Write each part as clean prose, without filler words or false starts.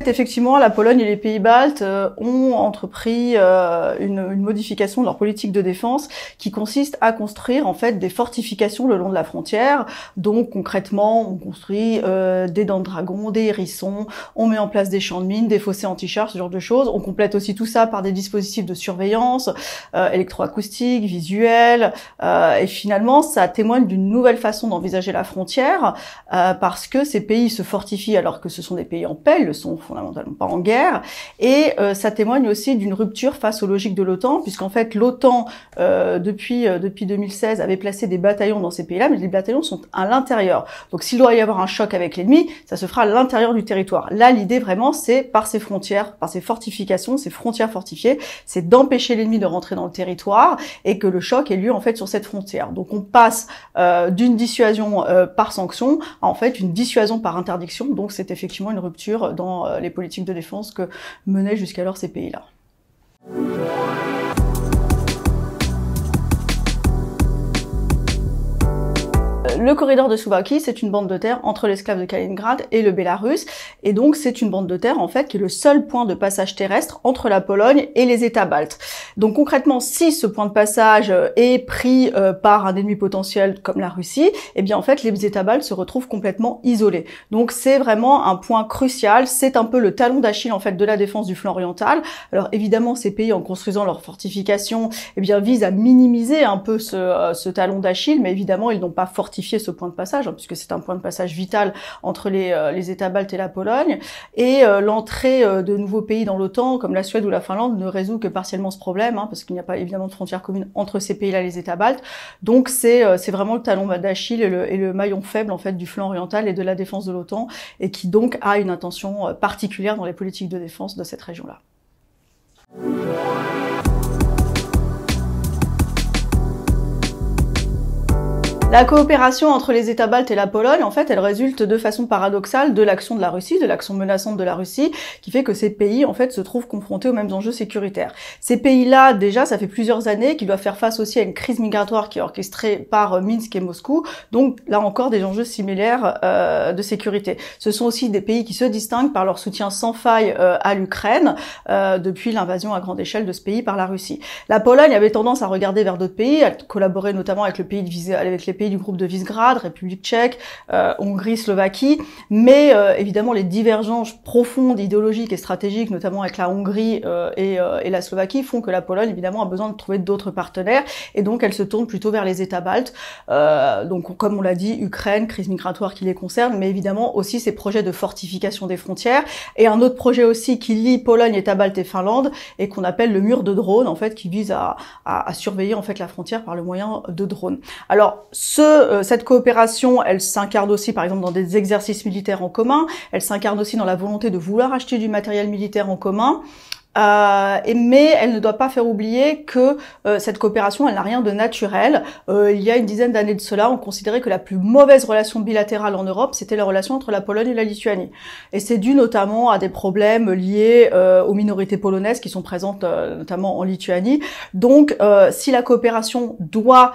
Effectivement, la Pologne et les pays baltes ont entrepris une modification de leur politique de défense qui consiste à construire en fait des fortifications le long de la frontière. Donc concrètement, on construit des dents de dragon, des hérissons, on met en place des champs de mines, des fossés anti-chars, ce genre de choses. On complète aussi tout ça par des dispositifs de surveillance électroacoustiques, visuels, et finalement ça témoigne d'une nouvelle façon d'envisager la frontière parce que ces pays se fortifient alors que ce sont des pays en paix, ils le sont fondamentalement pas en guerre, et ça témoigne aussi d'une rupture face aux logiques de l'OTAN, puisqu'en fait l'OTAN depuis 2016 avait placé des bataillons dans ces pays-là, mais les bataillons sont à l'intérieur. Donc s'il doit y avoir un choc avec l'ennemi, ça se fera à l'intérieur du territoire. Là, l'idée vraiment, c'est par ces frontières, par ces fortifications, ces frontières fortifiées, c'est d'empêcher l'ennemi de rentrer dans le territoire et que le choc ait lieu en fait sur cette frontière. Donc on passe d'une dissuasion par sanction à en fait une dissuasion par interdiction. Donc c'est effectivement une rupture dans les politiques de défense que menaient jusqu'alors ces pays-là. Le corridor de Suwałki, c'est une bande de terre entre l'esclave de Kaliningrad et le Bélarus, et donc c'est une bande de terre en fait qui est le seul point de passage terrestre entre la Pologne et les États baltes. Donc concrètement, si ce point de passage est pris par un ennemi potentiel comme la Russie, eh bien en fait les États baltes se retrouvent complètement isolés. Donc c'est vraiment un point crucial, c'est un peu le talon d'Achille en fait de la défense du flanc oriental. Alors évidemment, ces pays en construisant leurs fortifications, eh bien visent à minimiser un peu ce talon d'Achille, mais évidemment ils n'ont pas fortifié ce point de passage, puisque c'est un point de passage vital entre les États baltes et la Pologne, et l'entrée de nouveaux pays dans l'OTAN, comme la Suède ou la Finlande, ne résout que partiellement ce problème, parce qu'il n'y a pas évidemment de frontière commune entre ces pays-là et les États baltes. Donc c'est vraiment le talon d'Achille et le maillon faible en fait du flanc oriental et de la défense de l'OTAN, et qui donc a une intention particulière dans les politiques de défense de cette région-là. La coopération entre les États baltes et la Pologne, en fait, elle résulte de façon paradoxale de l'action de la Russie, de l'action menaçante de la Russie, qui fait que ces pays, en fait, se trouvent confrontés aux mêmes enjeux sécuritaires. Ces pays-là, déjà, ça fait plusieurs années qu'ils doivent faire face aussi à une crise migratoire qui est orchestrée par Minsk et Moscou. Donc, là encore, des enjeux similaires de sécurité. Ce sont aussi des pays qui se distinguent par leur soutien sans faille à l'Ukraine depuis l'invasion à grande échelle de ce pays par la Russie. La Pologne avait tendance à regarder vers d'autres pays, à collaborer notamment avec les pays du groupe de Visegrad, République tchèque, Hongrie, Slovaquie, mais évidemment les divergences profondes, idéologiques et stratégiques, notamment avec la Hongrie et la Slovaquie, font que la Pologne évidemment a besoin de trouver d'autres partenaires, et donc elle se tourne plutôt vers les États baltes. Donc comme on l'a dit, Ukraine, crise migratoire qui les concerne, mais évidemment aussi ces projets de fortification des frontières, et un autre projet aussi qui lie Pologne, États baltes et Finlande, et qu'on appelle le mur de drones, en fait, qui vise à surveiller en fait la frontière par le moyen de drones. Alors cette coopération, elle s'incarne aussi par exemple dans des exercices militaires en commun, elle s'incarne aussi dans la volonté de vouloir acheter du matériel militaire en commun, mais elle ne doit pas faire oublier que cette coopération, elle n'a rien de naturel. Il y a une dizaine d'années de cela, on considérait que la plus mauvaise relation bilatérale en Europe, c'était la relation entre la Pologne et la Lituanie. Et c'est dû notamment à des problèmes liés aux minorités polonaises qui sont présentes notamment en Lituanie. Donc, si la coopération doit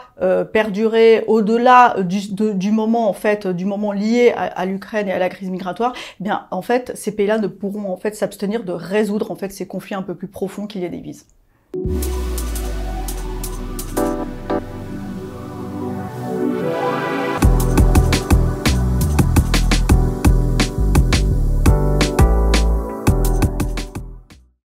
perdurer au-delà du moment en fait, du moment lié à l'Ukraine et à la crise migratoire, eh bien en fait, ces pays-là ne pourront en fait s'abstenir de résoudre en fait ces conflits un peu plus profonds qui les divisent.